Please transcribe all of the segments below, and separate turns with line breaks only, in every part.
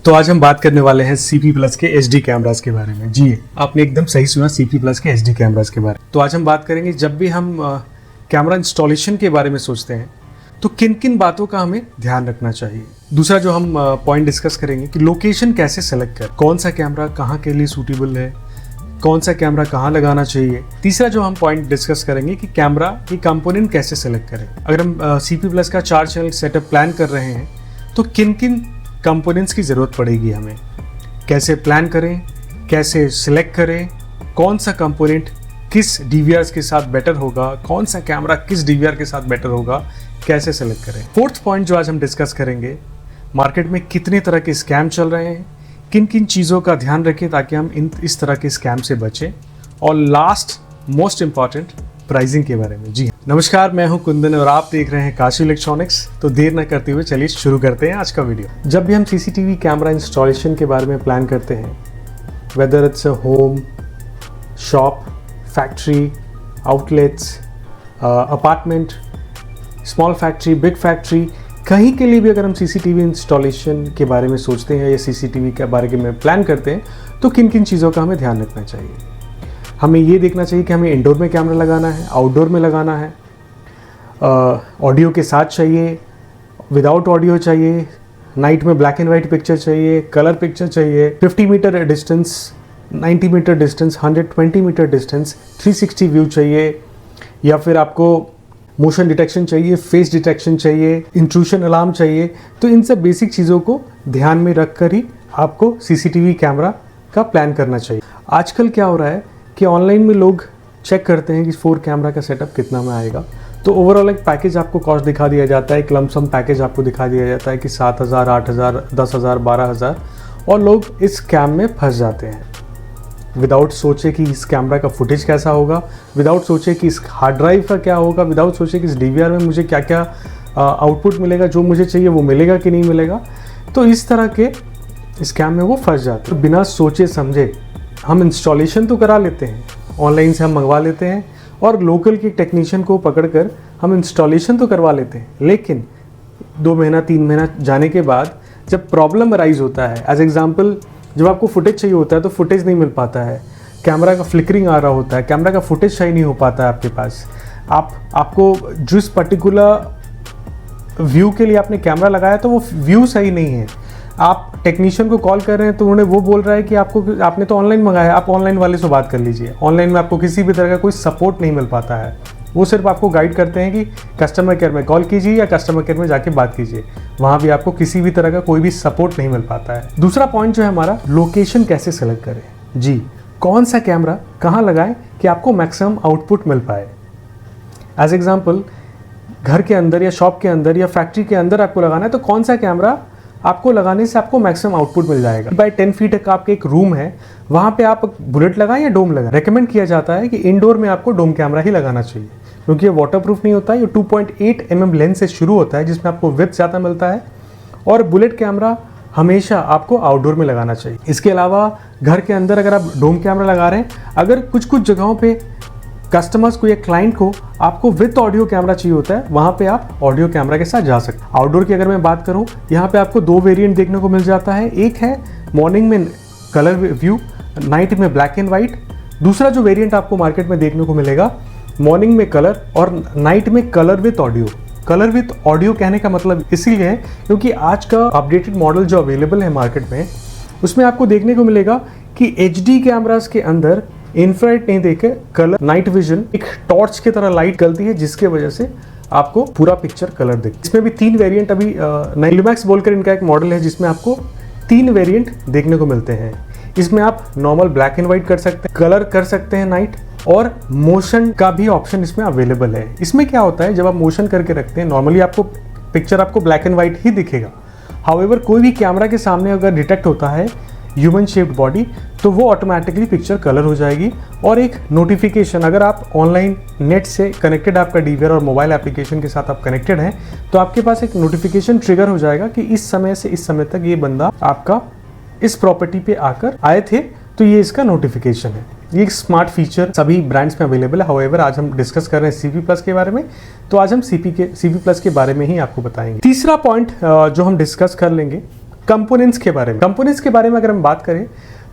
तो आज हम बात करने वाले हैं CP Plus के HD कैमरास के बारे में। जी आपने एकदम सही सुना, CP Plus के HD कैमरास के बारे में। तो आज हम बात करेंगे, जब भी हम कैमरा इंस्टॉलेशन के बारे में सोचते हैं तो किन किन बातों का हमें ध्यान रखना चाहिए। दूसरा जो हम पॉइंट डिस्कस करेंगे कि लोकेशन कैसे सेलेक्ट करें, कौन सा कैमरा कहाँ के लिए सूटेबल है, कौन सा कैमरा कहाँ लगाना चाहिए। तीसरा जो हम पॉइंट डिस्कस करेंगे कि कैमरा की कंपोनेंट कैसे सेलेक्ट करें। अगर हम CP Plus का 4 चैनल सेटअप प्लान कर रहे हैं तो किन किन कंपोनेंट्स की ज़रूरत पड़ेगी हमें, कैसे प्लान करें, कैसे सिलेक्ट करें, कौन सा कंपोनेंट किस DVRs के साथ बेटर होगा, कौन सा कैमरा किस DVR के साथ बेटर होगा, कैसे सेलेक्ट करें। फोर्थ पॉइंट जो आज हम डिस्कस करेंगे, मार्केट में कितने तरह के स्कैम चल रहे हैं, किन किन चीज़ों का ध्यान रखें ताकि हम इस तरह के स्कैम से बचें। और लास्ट मोस्ट इम्पॉर्टेंट, प्राइसिंग के बारे में। जी नमस्कार, मैं हूं कुंदन और आप देख रहे हैं काशी इलेक्ट्रॉनिक्स। तो देर न करते हुए चलिए शुरू करते हैं आज का वीडियो। जब भी हम CCTV कैमरा इंस्टॉलेशन के बारे में प्लान करते हैं, whether it's a home, shop, factory, outlets, apartment, small factory, big factory, कहीं के लिए भी अगर हम CCTV इंस्टॉलेशन के बारे में सोचते हैं या CCTV के बारे में प्लान करते हैं तो किन किन चीज़ों का हमें ध्यान रखना चाहिए। हमें ये देखना चाहिए कि हमें इंडोर में कैमरा लगाना है, आउटडोर में लगाना है, ऑडियो के साथ चाहिए, विदाउट ऑडियो चाहिए, नाइट में ब्लैक एंड वाइट पिक्चर चाहिए, कलर पिक्चर चाहिए, 50 metre distance, 90 metre distance, 120 metre distance, 360 view चाहिए, या फिर आपको मोशन डिटेक्शन चाहिए, फेस डिटेक्शन चाहिए, इंट्रूशन अलार्म चाहिए। तो इन सब बेसिक चीज़ों को ध्यान में रख कर ही आपको CCTV कैमरा का प्लान करना चाहिए। आजकल क्या हो रहा है कि ऑनलाइन में लोग चेक करते हैं कि 4 कैमरा का सेटअप कितना में आएगा, तो ओवरऑल एक पैकेज आपको कॉस्ट दिखा दिया जाता है, एक लमसम पैकेज आपको दिखा दिया जाता है कि 7,000, 8,000, 10,000, 12,000, और लोग इस स्कैम में फंस जाते हैं विदाउट सोचे कि इस कैमरा का फुटेज कैसा होगा, विदाउट सोचे कि इस हार्ड ड्राइव का क्या होगा, विदाउट सोचे कि इस DVR में मुझे क्या क्या आउटपुट मिलेगा, जो मुझे चाहिए वो मिलेगा कि नहीं मिलेगा। तो इस तरह के स्कैम में वो फंस जाते हैं। बिना सोचे समझे हम इंस्टॉलेशन तो करा लेते हैं, ऑनलाइन से हम मंगवा लेते हैं और लोकल के टेक्नीशियन को पकड़कर हम इंस्टॉलेशन तो करवा लेते हैं, लेकिन 2 महीना 3 महीना जाने के बाद जब प्रॉब्लम अराइज होता है, एज एग्जांपल जब आपको फुटेज चाहिए होता है तो फुटेज नहीं मिल पाता है, कैमरा का फ्लिकरिंग आ रहा होता है, कैमरा का फुटेज सही नहीं हो पाता है आपके पास, आपको जिस पर्टिकुलर व्यू के लिए आपने कैमरा लगाया तो वो व्यू सही नहीं है, आप टेक्नीशियन को कॉल कर रहे हैं तो उन्हें वो बोल रहा है कि आपने तो ऑनलाइन मंगाया, आप ऑनलाइन वाले से बात कर लीजिए। ऑनलाइन में आपको किसी भी तरह का कोई सपोर्ट नहीं मिल पाता है, वो सिर्फ आपको गाइड करते हैं कि कस्टमर केयर में कॉल कीजिए या कस्टमर केयर में जाके बात कीजिए, वहाँ भी आपको किसी भी तरह का कोई भी सपोर्ट नहीं मिल पाता है। दूसरा पॉइंट जो है हमारा, लोकेशन कैसे सेलेक्ट करें। जी कौन सा कैमरा कहाँ लगाएं कि आपको मैक्सिमम आउटपुट मिल पाए। एज एग्जाम्पल घर के अंदर या शॉप के अंदर या फैक्ट्री के अंदर आपको लगाना है तो कौन सा कैमरा आपको लगाने से आपको मैक्सिमम आउटपुट मिल जाएगा। बाय 10 फीट का आपका एक रूम है, वहाँ पे आप बुलेट लगाएं या डोम लगाएं। रेकमेंड किया जाता है कि इंडोर में आपको डोम कैमरा ही लगाना चाहिए, क्योंकि ये वाटरप्रूफ नहीं होता है। ये 2.8 mm लेंस से शुरू होता है जिसमें आपको विड्थ ज़्यादा मिलता है, और बुलेट कैमरा हमेशा आपको आउटडोर में लगाना चाहिए। इसके अलावा घर के अंदर अगर आप डोम कैमरा लगा रहे हैं, अगर कुछ जगहों पे कस्टमर्स को या क्लाइंट को आपको विद ऑडियो कैमरा चाहिए होता है, वहाँ पे आप ऑडियो कैमरा के साथ जा सकते हैं। आउटडोर की अगर मैं बात करूँ, यहाँ पे आपको 2 वेरिएंट देखने को मिल जाता है। एक है मॉर्निंग में कलर व्यू, नाइट में ब्लैक एंड वाइट। दूसरा जो वेरिएंट आपको मार्केट में देखने को मिलेगा, मॉर्निंग में कलर और नाइट में colour with audio. Colour with audio कहने का मतलब इसीलिए है क्योंकि आज का अपडेटेड मॉडल जो अवेलेबल है मार्केट में, उसमें आपको देखने को मिलेगा कि HD कैमरास के अंदर इंफ्रारेड नहीं देके कलर नाइट विजन एक टॉर्च की तरह लाइट गलती है, जिसके वजह से आपको पूरा पिक्चर कलर दिखे। इसमें भी 3 वेरिएंट अभी लुमैक्स बोलकर इनका एक मॉडल है जिसमें आपको 3 वेरिएंट देखने को मिलते हैं। इसमें आप नॉर्मल ब्लैक एंड वाइट कर सकते हैं, कलर कर सकते हैं नाइट, और मोशन का भी ऑप्शन इसमें अवेलेबल है। इसमें क्या होता है, जब आप मोशन करके रखते हैं, नॉर्मली आपको पिक्चर आपको ब्लैक एंड वाइट ही दिखेगा। हाउएवर कोई भी कैमरा के सामने अगर डिटेक्ट होता है ह्यूमन शेप्ड बॉडी, तो वो ऑटोमेटिकली पिक्चर कलर हो जाएगी। और एक नोटिफिकेशन, अगर आप ऑनलाइन नेट से कनेक्टेड, आपका DVR और मोबाइल एप्लीकेशन के साथ आप कनेक्टेड हैं, तो आपके पास एक नोटिफिकेशन ट्रिगर हो जाएगा कि इस समय से इस समय तक ये बंदा आपका इस प्रॉपर्टी पे आकर आए थे, तो ये इसका नोटिफिकेशन है। ये एक स्मार्ट फीचर सभी ब्रांड्स में अवेलेबल है। हाउएवर आज हम डिस्कस कर रहे हैं CP Plus के बारे में, तो आज हम CP Plus के बारे में ही आपको बताएंगे। तीसरा पॉइंट जो हम डिस्कस कर लेंगे कंपोनेंट्स के बारे में अगर हम बात करें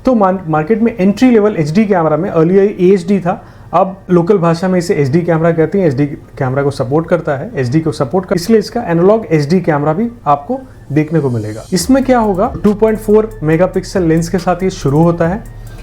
तो मार्केट में एंट्री लेवल एचडी कैमरा में अर्लियर एएचडी था, अब लोकल भाषा में इसे एचडी कैमरा कहते हैं। एचडी कैमरा को सपोर्ट करता है, एचडी को सपोर्ट करता है, इसलिए इसका एनालॉग एचडी कैमरा भी आपको देखने को मिलेगा। इसमें क्या होगा, 2.4 मेगापिक्सल लेंस के साथ ये शुरू होता है।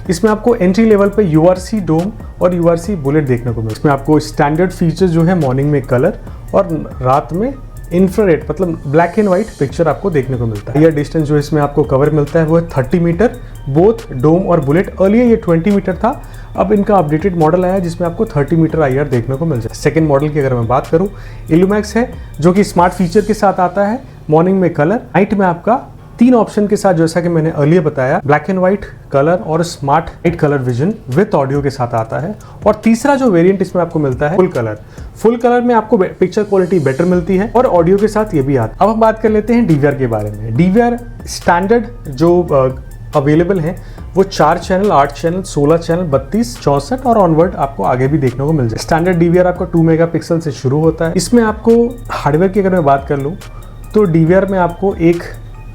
इसमें आपको एंट्री लेवल पे यूआरसी डोम और यूआरसी बुलेट देखने को मिलेगा। इसमें आपको स्टैंडर्ड फीचर्स जो है मॉर्निंग में कलर और रात में इंफ्रारेड मतलब ब्लैक एंड व्हाइट पिक्चर आपको देखने को मिलता है। एयर डिस्टेंस जो इसमें आपको कवर मिलता है वो है 30 मीटर, बोथ डोम और बुलेट। अर्लियर ये 20 मीटर था, अब इनका अपडेटेड मॉडल आया जिसमें आपको 30 मीटर आईआर देखने को मिल जाए। सेकंड मॉडल की अगर मैं बात करूं, इल्यूमैक्स है जो कि स्मार्ट फीचर के साथ आता है। मॉर्निंग में कलर, नाइट में आपका 3 ऑप्शन के साथ, जैसा कि मैंने अर्लियर बताया, ब्लैक एंड व्हाइट कलर और smart night colour vision with audio के साथ आता है। और तीसरा जो वेरिएंट इसमें आपको मिलता है फुल कलर में आपको पिक्चर क्वालिटी बेटर मिलती है और ऑडियो के साथ ये भी आता है। अब हम बात कर लेते हैं डीवीआर के बारे में। डीवीआर स्टैंडर्ड जो अवेलेबल है वो 4 चैनल, 8 चैनल, 16 चैनल, 32, 64 और ऑनवर्ड आपको आगे भी देखने को मिल जाए। स्टैंडर्ड डीवीआर आपको 2 मेगापिक्सल से शुरू होता है। इसमें आपको हार्डवेयर की अगर मैं बात कर लूँ तो डीवीआर में आपको एक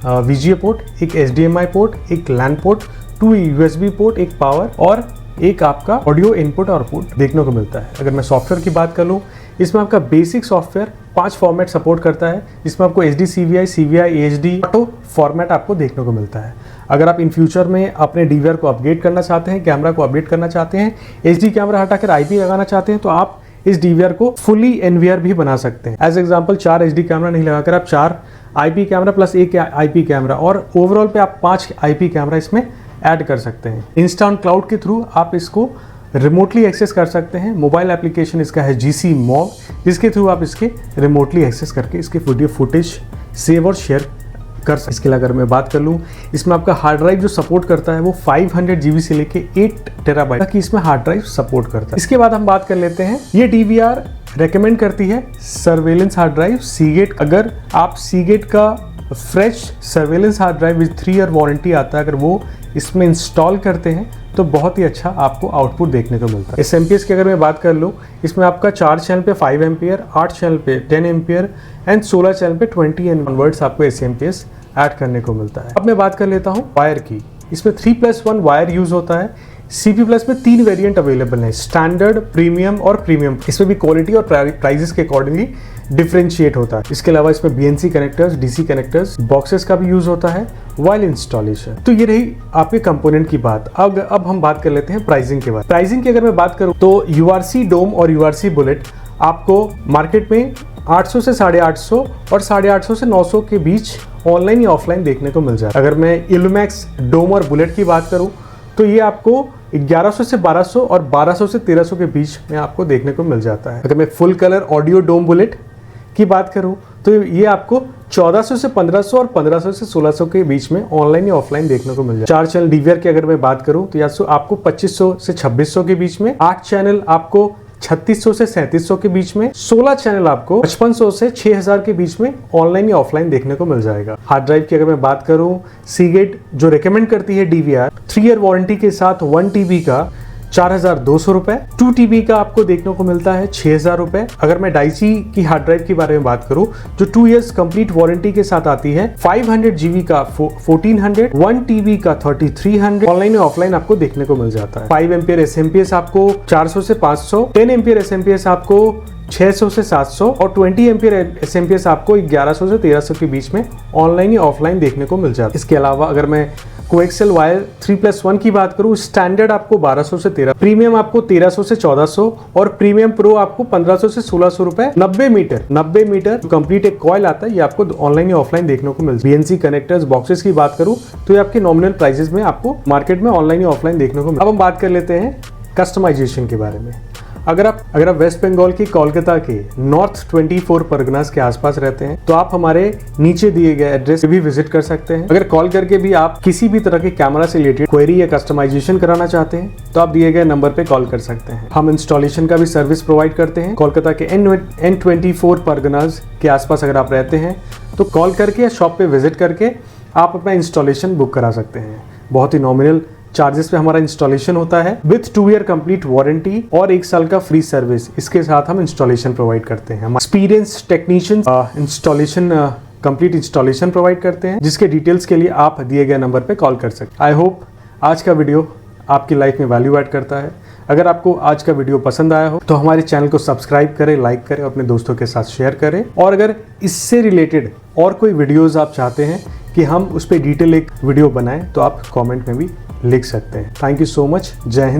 VGA पोर्ट, एक HDMI पोर्ट, एक लैन पोर्ट, 2 USB पोर्ट, एक पावर और एक आपका ऑडियो इनपुट और आउटपुट देखने को मिलता है। अगर मैं सॉफ्टवेयर की बात कर लूँ, इसमें आपका बेसिक सॉफ्टवेयर 5 फॉर्मेट सपोर्ट करता है। इसमें आपको HD CVI, CVI, HD auto format आपको देखने को मिलता है। अगर आप इन फ्यूचर में अपने डीवीआर को अपग्रेड करना चाहते हैं, कैमरा को अपडेट करना चाहते हैं, HD कैमरा हटाकर IP लगाना चाहते हैं, तो आप इस डीवीआर को फुली NVR भी बना सकते हैं। एज एग्जाम्पल 4 HD कैमरा नहीं लगाकर आप 4 IP camera plus 1 IP camera और ओवरऑल पे आप 5 IP कैमरा इसमें ऐड कर सकते हैं। इंस्टांट क्लाउड के थ्रू आप इसको रिमोटली एक्सेस कर सकते हैं। मोबाइल एप्लीकेशन इसका है GC Mog, जिसके थ्रू आप इसके रिमोटली एक्सेस करके इसके वीडियो फुटेज सेव और शेयर कर सकते हैं। इसके लिए अगर मैं बात कर लूँ, इसमें आपका हार्ड ड्राइव जो सपोर्ट करता है वो 500 GB से लेके 8 टेराबाइट तक इसमें हार्ड ड्राइव सपोर्ट करता है। इसके बाद हम बात कर लेते हैं, ये डीवीआर रेकमेंड करती है सर्वेलेंस हार्ड ड्राइव सीगेट। अगर आप सीगेट का fresh surveillance hard drive with 3 year warranty आता है, अगर वो इसमें इंस्टॉल करते हैं तो बहुत ही अच्छा आपको आउटपुट देखने को मिलता है। SMPS की अगर मैं बात कर लूँ, इसमें आपका 4 चैनल पे 5 एम्पियर, 8 चैनल पे 10 एम्पियर एंड 16 चैनल पे 20 एंड ऑनवर्ड्स आपको SMPS ऐड करने को मिलता है। अब मैं बात कर लेता हूँ वायर की। इसमें 3+1 वायर यूज होता है। CP प्लस में 3 वेरिएंट अवेलेबल हैं, स्टैंडर्ड, प्रीमियम और प्रीमियम। इसमें भी क्वालिटी और प्राइजेस के अकॉर्डिंगली डिफरेंशिएट होता है। इसके अलावा इसमें BNC connectors, DC connectors, boxes का भी यूज होता है वाइल इंस्टॉलेशन। तो ये रही आपके कंपोनेंट की बात। अब हम बात कर लेते हैं प्राइसिंग के बाद। प्राइसिंग की अगर मैं बात करूँ तो URC डोम और URC बुलेट आपको मार्केट में 800 से 850 और 850 से 900 के बीच ऑनलाइन या ऑफलाइन देखने को मिल जाए। अगर मैं इल्यूमैक्स डोम और बुलेट की बात करूं तो ये आपको 1100 से 1200 और 1200 से 1300 के बीच में आपको देखने को मिल जाता है। अगर मैं फुल कलर ऑडियो डोम बुलेट की बात करूं तो ये आपको 1400 से 1500 और 1500 से 1600 के बीच में ऑनलाइन या ऑफलाइन देखने को मिल जाए। 4 चैनल डीवीआर की अगर मैं बात करूं तो या आपको 2500 से 2600 के बीच में, 8 चैनल आपको 3600 से 3700 के बीच में, 16 चैनल आपको 5500 से 6000 के बीच में ऑनलाइन या ऑफलाइन देखने को मिल जाएगा। हार्ड ड्राइव की अगर मैं बात करूं, सीगेट जो रेकमेंड करती है डीवीआर 3 ईयर वारंटी के साथ 1 TB का 4200 रुपए, 2 TB का आपको देखने को मिलता है 6000 रुपए। अगर मैं डाइची की हार्ड ड्राइव के बारे में बात करूं जो 2 इयर्स कंप्लीट वारंटी के साथ आती है, 500 GB का 1400, 1 TB का 3300 ऑनलाइन और ऑफलाइन आपको देखने को मिल जाता है। 5 एम्पियर SMPS आपको 400 से 500, 10 एम्पियर SMPS आपको 600 से 700 और 20 एम्पियर SMPS आपको 1100 से 1300 के बीच में ऑनलाइन या ऑफलाइन देखने को मिल जाता है। इसके अलावा अगर मैं कोएक्सियल वायर 3+1 की बात करूं, स्टैंडर्ड आपको 1200 से 1300, प्रीमियम आपको 1300 से 1400 और प्रीमियम प्रो आपको 1500 से 1600 रुपए। 90 मीटर कंप्लीट एक कॉइल आता है, ये आपको ऑनलाइन या ऑफलाइन देखने को मिलता है। BNC कनेक्टर्स, बॉक्सेस की बात करूं तो ये आपके नॉमिनल प्राइसेस में आपको मार्केट में ऑनलाइन या ऑफलाइन देखने को मिलता है। अब हम बात कर लेते हैं कस्टमाइजेशन के बारे में। अगर आप वेस्ट बंगाल की कोलकाता के नॉर्थ 24 परगनास के आसपास रहते हैं तो आप हमारे नीचे दिए गए एड्रेस पे भी विजिट कर सकते हैं। अगर कॉल करके भी आप किसी भी तरह के कैमरा से रिलेटेड क्वेरी या कस्टमाइजेशन कराना चाहते हैं तो आप दिए गए नंबर पे कॉल कर सकते हैं। हम इंस्टॉलेशन का भी सर्विस प्रोवाइड करते हैं। कोलकाता के N24 परगनास के आसपास अगर आप रहते हैं तो कॉल करके या शॉप पे विजिट करके आप अपना इंस्टॉलेशन बुक करा सकते हैं। बहुत ही नॉमिनल चार्जेस पे हमारा इंस्टॉलेशन होता है विथ 2 ईयर कंप्लीट वारंटी और 1 साल का फ्री सर्विस। इसके साथ हम इंस्टॉलेशन प्रोवाइड करते हैं। Experience technicians installation complete installation provide करते हैं, जिसके डिटेल्स के लिए आप दिए गए नंबर पे कॉल कर सकते हैं। आई होप आज का वीडियो आपकी लाइफ में वैल्यू ऐड करता है। अगर आपको आज का वीडियो पसंद आया हो तो हमारे चैनल को सब्सक्राइब करें, लाइक करें, अपने दोस्तों के साथ शेयर करें। और अगर इससे रिलेटेड और कोई वीडियोस आप चाहते हैं कि हम उस पर डिटेल एक वीडियो बनाएं तो आप कमेंट में भी लिख सकते हैं। Thank you so much. जय हिंद।